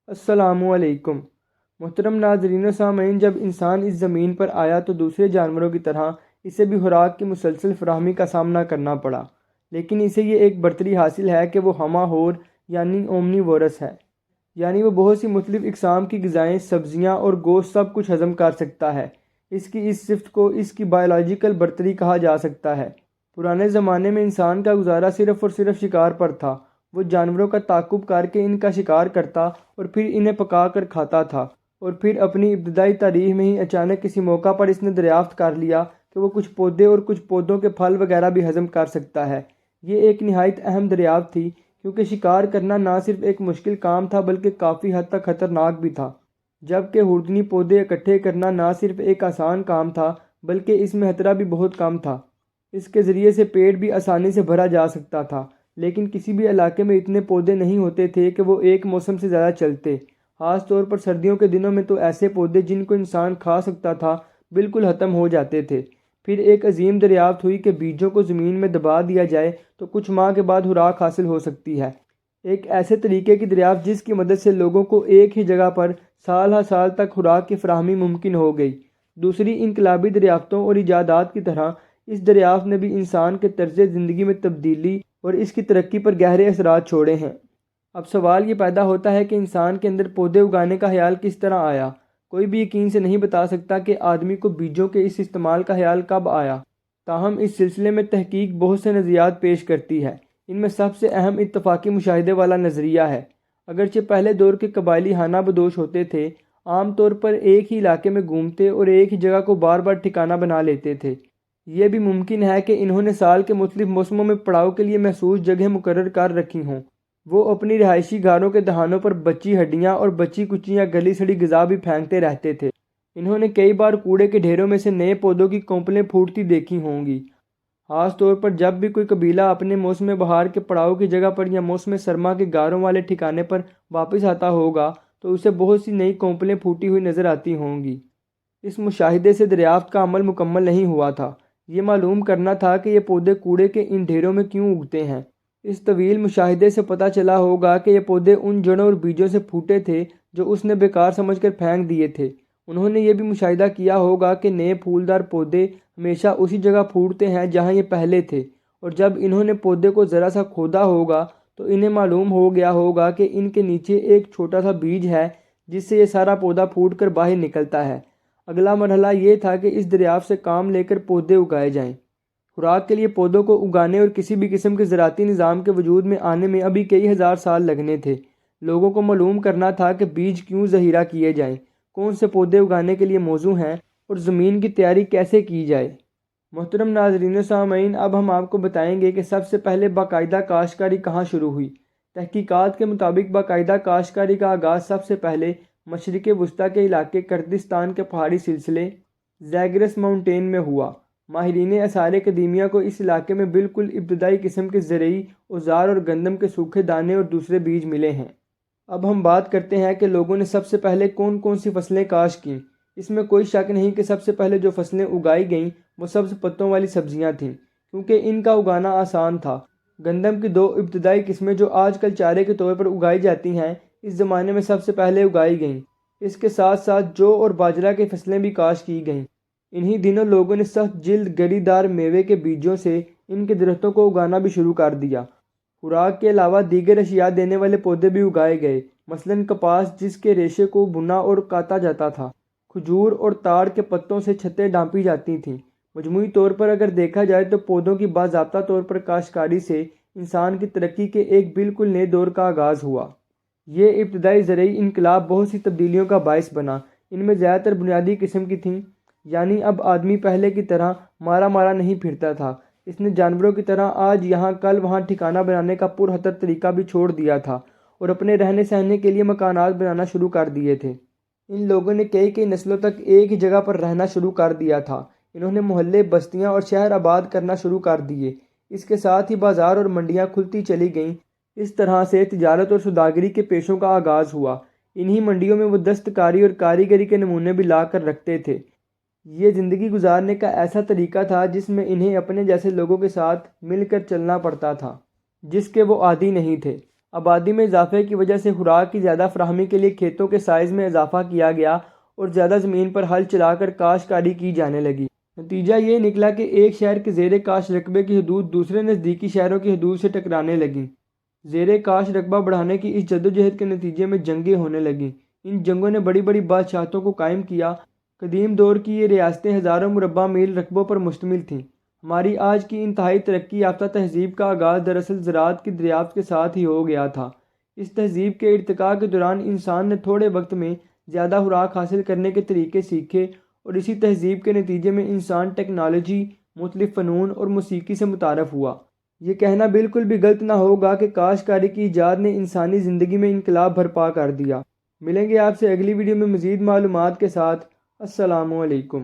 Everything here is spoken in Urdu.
السلام علیکم محترم ناظرین و سامعین، جب انسان اس زمین پر آیا تو دوسرے جانوروں کی طرح اسے بھی خوراک کی مسلسل فراہمی کا سامنا کرنا پڑا، لیکن اسے یہ ایک برتری حاصل ہے کہ وہ ہمہ ہور یعنی اومنی وورس ہے، یعنی وہ بہت سی مختلف اقسام کی غذائیں، سبزیاں اور گوشت سب کچھ ہضم کر سکتا ہے۔ اس کی اس صفت کو اس کی بایولوجیکل برتری کہا جا سکتا ہے۔ پرانے زمانے میں انسان کا گزارا صرف اور صرف شکار پر تھا۔ وہ جانوروں کا تعاقب کر کے ان کا شکار کرتا اور پھر انہیں پکا کر کھاتا تھا، اور پھر اپنی ابتدائی تاریخ میں ہی اچانک کسی موقع پر اس نے دریافت کر لیا کہ وہ کچھ پودے اور کچھ پودوں کے پھل وغیرہ بھی ہضم کر سکتا ہے۔ یہ ایک نہایت اہم دریافت تھی، کیونکہ شکار کرنا نہ صرف ایک مشکل کام تھا بلکہ کافی حد تک خطرناک بھی تھا، جبکہ خوردنی پودے اکٹھے کرنا نہ صرف ایک آسان کام تھا بلکہ اس میں خطرہ بھی بہت کم تھا۔ اس کے ذریعے سے پیٹ بھی آسانی سے بھرا جا سکتا تھا، لیکن کسی بھی علاقے میں اتنے پودے نہیں ہوتے تھے کہ وہ ایک موسم سے زیادہ چلتے۔ خاص طور پر سردیوں کے دنوں میں تو ایسے پودے جن کو انسان کھا سکتا تھا بالکل ختم ہو جاتے تھے۔ پھر ایک عظیم دریافت ہوئی کہ بیجوں کو زمین میں دبا دیا جائے تو کچھ ماہ کے بعد خوراک حاصل ہو سکتی ہے۔ ایک ایسے طریقے کی دریافت جس کی مدد سے لوگوں کو ایک ہی جگہ پر سال ہر سال تک خوراک کی فراہمی ممکن ہو گئی۔ دوسری انقلابی دریافتوں اور ایجادات کی طرح اس دریافت نے بھی انسان کے طرز زندگی میں تبدیلی اور اس کی ترقی پر گہرے اثرات چھوڑے ہیں۔ اب سوال یہ پیدا ہوتا ہے کہ انسان کے اندر پودے اگانے کا خیال کس طرح آیا؟ کوئی بھی یقین سے نہیں بتا سکتا کہ آدمی کو بیجوں کے اس استعمال کا خیال کب آیا۔ تاہم اس سلسلے میں تحقیق بہت سے نظریات پیش کرتی ہے۔ ان میں سب سے اہم اتفاقی مشاہدے والا نظریہ ہے۔ اگرچہ پہلے دور کے قبائلی خانہ بدوش ہوتے تھے، عام طور پر ایک ہی علاقے میں گھومتے اور ایک ہی جگہ کو بار بار ٹھکانہ بنا لیتے تھے۔ یہ بھی ممکن ہے کہ انہوں نے سال کے مختلف موسموں میں پڑاؤ کے لیے محسوس جگہ مقرر کر رکھی ہوں۔ وہ اپنی رہائشی گھروں کے دہانوں پر بچی ہڈیاں اور بچی کچی یا گلی سڑی غذا بھی پھینکتے رہتے تھے۔ انہوں نے کئی بار کوڑے کے ڈھیروں میں سے نئے پودوں کی کونپلیں پھوٹتی دیکھی ہوں گی۔ خاص طور پر جب بھی کوئی قبیلہ اپنے موسم بہار کے پڑاؤ کی جگہ پر یا موسم سرما کے گاروں والے ٹھکانے پر واپس آتا ہوگا تو اسے بہت سی نئی کونپلیں پھوٹی ہوئی نظر آتی ہوں گی۔ اس مشاہدے سے دریافت کا عمل مکمل نہیں ہوا تھا۔ یہ معلوم کرنا تھا کہ یہ پودے کوڑے کے ان ڈھیروں میں کیوں اگتے ہیں۔ اس طویل مشاہدے سے پتہ چلا ہوگا کہ یہ پودے ان جڑوں اور بیجوں سے پھوٹے تھے جو اس نے بیکار سمجھ کر پھینک دیے تھے۔ انہوں نے یہ بھی مشاہدہ کیا ہوگا کہ نئے پھولدار پودے ہمیشہ اسی جگہ پھوٹتے ہیں جہاں یہ پہلے تھے، اور جب انہوں نے پودے کو ذرا سا کھودا ہوگا تو انہیں معلوم ہو گیا ہوگا کہ ان کے نیچے ایک چھوٹا سا بیج ہے جس سے یہ سارا پودا پھوٹ کر باہر نکلتا ہے۔ اگلا مرحلہ یہ تھا کہ اس دریافت سے کام لے کر پودے اگائے جائیں۔ خوراک کے لیے پودوں کو اگانے اور کسی بھی قسم کے زراعتی نظام کے وجود میں آنے میں ابھی کئی ہزار سال لگنے تھے۔ لوگوں کو معلوم کرنا تھا کہ بیج کیوں ذخیرہ کیے جائیں، کون سے پودے اگانے کے لیے موزوں ہیں، اور زمین کی تیاری کیسے کی جائے۔ محترم ناظرین و سامعین، اب ہم آپ کو بتائیں گے کہ سب سے پہلے باقاعدہ کاشتکاری کہاں شروع ہوئی۔ تحقیقات کے مطابق باقاعدہ کاشتکاری کا آغاز سب سے پہلے مشرق وسطیٰ کے علاقے کردستان کے پہاڑی سلسلے زیگرس ماؤنٹین میں ہوا۔ ماہرین آثار قدیمیہ کو اس علاقے میں بالکل ابتدائی قسم کے زرعی اوزار اور گندم کے سوکھے دانے اور دوسرے بیج ملے ہیں۔ اب ہم بات کرتے ہیں کہ لوگوں نے سب سے پہلے کون کون سی فصلیں کاشت کیں۔ اس میں کوئی شک نہیں کہ سب سے پہلے جو فصلیں اگائی گئیں وہ سبز پتوں والی سبزیاں تھیں، کیونکہ ان کا اگانا آسان تھا۔ گندم کی دو ابتدائی قسمیں جو آج کل چارے کے طور پر اگائی جاتی ہیں، اس زمانے میں سب سے پہلے اگائی گئیں۔ اس کے ساتھ ساتھ جو اور باجرہ کی فصلیں بھی کاشت کی گئیں۔ انہی دنوں لوگوں نے سخت جلد گری دار میوے کے بیجوں سے ان کے درختوں کو اگانا بھی شروع کر دیا۔ خوراک کے علاوہ دیگر اشیاء دینے والے پودے بھی اگائے گئے، مثلاً کپاس جس کے ریشے کو بنا اور کاتا جاتا تھا، کھجور اور تاڑ کے پتوں سے چھتیں ڈھانپی جاتی تھیں۔ مجموعی طور پر اگر دیکھا جائے تو پودوں کی باضابطہ طور پر کاشتکاری سے انسان کی ترقی کے ایک بالکل نئے دور کا آغاز ہوا۔ یہ ابتدائی زرعی انقلاب بہت سی تبدیلیوں کا باعث بنا۔ ان میں زیادہ تر بنیادی قسم کی تھیں، یعنی اب آدمی پہلے کی طرح مارا مارا نہیں پھرتا تھا۔ اس نے جانوروں کی طرح آج یہاں کل وہاں ٹھکانہ بنانے کا پرخطر طریقہ بھی چھوڑ دیا تھا اور اپنے رہنے سہنے کے لیے مکانات بنانا شروع کر دیے تھے۔ ان لوگوں نے کئی نسلوں تک ایک ہی جگہ پر رہنا شروع کر دیا تھا۔ انہوں نے محلے، بستیاں اور شہر آباد کرنا شروع کر دیے۔ اس کے ساتھ ہی بازار اور منڈیاں کھلتی چلی گئیں۔ اس طرح سے تجارت اور سوداگری کے پیشوں کا آغاز ہوا۔ انہی منڈیوں میں وہ دستکاری اور کاریگری کے نمونے بھی لا کر رکھتے تھے۔ یہ زندگی گزارنے کا ایسا طریقہ تھا جس میں انہیں اپنے جیسے لوگوں کے ساتھ مل کر چلنا پڑتا تھا، جس کے وہ عادی نہیں تھے۔ آبادی میں اضافے کی وجہ سے خوراک کی زیادہ فراہمی کے لیے کھیتوں کے سائز میں اضافہ کیا گیا اور زیادہ زمین پر ہل چلا کر کاشتکاری کی جانے لگی۔ نتیجہ یہ نکلا کہ ایک شہر کے زیر کاشت رقبے کی حدود دوسرے نزدیکی شہروں کی حدود سے ٹکرانے لگیں۔ زیر کاشت رقبہ بڑھانے کی اس جدوجہد کے نتیجے میں جنگیں ہونے لگیں۔ ان جنگوں نے بڑی بڑی بادشاہتوں کو قائم کیا۔ قدیم دور کی یہ ریاستیں ہزاروں مربع میل رقبوں پر مشتمل تھیں۔ ہماری آج کی انتہائی ترقی یافتہ تہذیب کا آغاز دراصل زراعت کی دریافت کے ساتھ ہی ہو گیا تھا۔ اس تہذیب کے ارتقاء کے دوران انسان نے تھوڑے وقت میں زیادہ خوراک حاصل کرنے کے طریقے سیکھے اور اسی تہذیب کے نتیجے میں انسان ٹیکنالوجی، مختلف فنون اور موسیقی سے متعارف ہوا۔ یہ کہنا بالکل بھی غلط نہ ہوگا کہ کاشتکاری کی ایجاد نے انسانی زندگی میں انقلاب برپا کر دیا۔ ملیں گے آپ سے اگلی ویڈیو میں مزید معلومات کے ساتھ۔ السلام علیکم۔